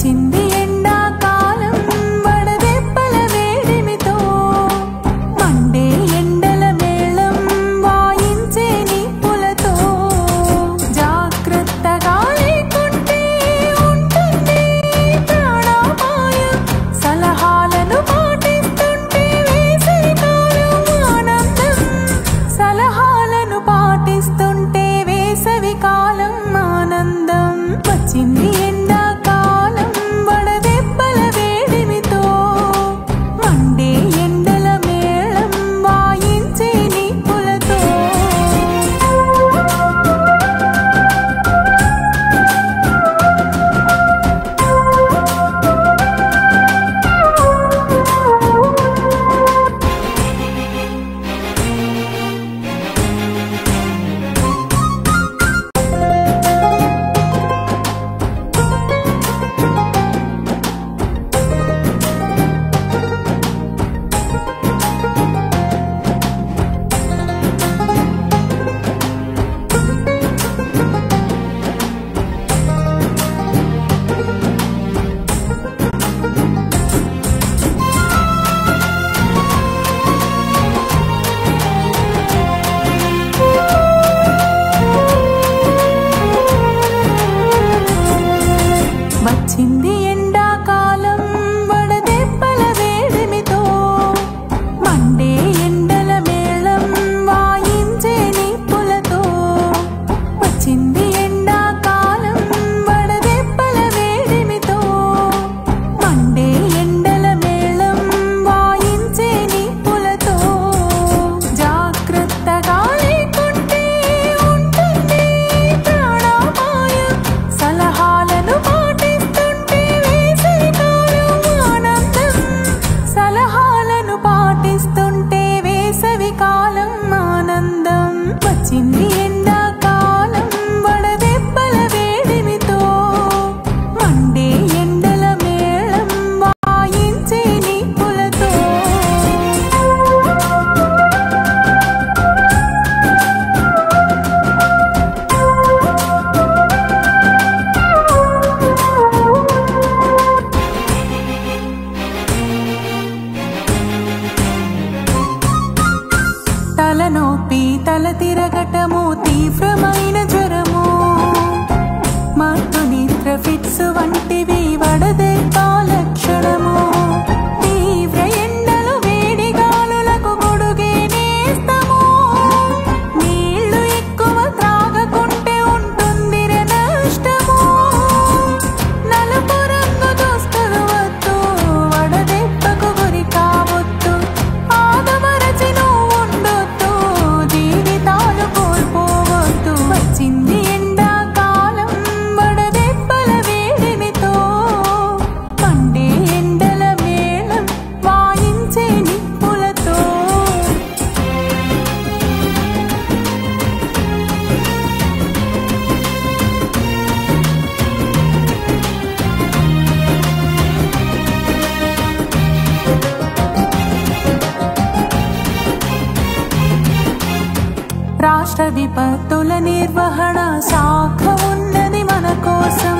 వచ్చింది ఎండాకాలం వడదెబ్బల వేడిమితో మండే ఎండల మేళం వాయించే నిప్పులతో జాగ్రత్తగా లేకుంటే ఉంటుంది ప్రాణాపాయం సలహాలను పాటిస్తుంటే వేసవికాలం ఆనందం సలహాలను పాటిస్తుంటే వేసవికాలం ఆనందం వచ్చింది ఎండాకాలం వడదెబ్బల వేడిమితో మండే ఎండల మేళం వాయించే నిప్పులతో వచ్చింది ఎండాకాలం వడదెబ్బల వేడిమితో మండే ఎండల మేళం వాయించే నిప్పులతో వచ్చింది ఎండాకాలం వడదెబ్బల వేడిమితో మండే ఎండల మేళం వాయించే నిప్పులతో జాగ్రత్తగా లేకుంటే ఉంటుంది ప్రాణాపాయం సలహాలను పాటిస్తుంటే వేసవికాలం ఆనందం సలహాలను పాటిస్తుంటే వేసవికాలం ఆనందం వచ్చింది ఎండాకాలం వడదెబ్బల వేడిమితో మండే ఎండల మేళం వాయించే నిప్పులతో తలనొప్పి తల తిరగటము తీవ్రమైన జ్వరము మత్తు నిద్ర ఫిట్స్ వంటివి వడదెబ్బ లక్షణము తీవ్ర ఎండలు వేడి గాలులకు గొడుగే నేస్తము నీళ్లు ఎక్కువ త్రాగకుంటే ఉంటుందిర నష్టము నలుపు రంగు దుస్తులు వద్దు వడదెబ్బకు గురి కావద్దు ఆదమరచి నువ్వు ఉండొద్దు జీవితాలు కోల్పోవద్దు వచ్చింది ఎండాకాలం వడదెబ్బల వేడిమితో మండే ఎండల మేళం వాయించే నిప్పులతో రాష్ట్ర విపత్తుల నిర్వహణ శాఖ ఉన్నది మన కోసం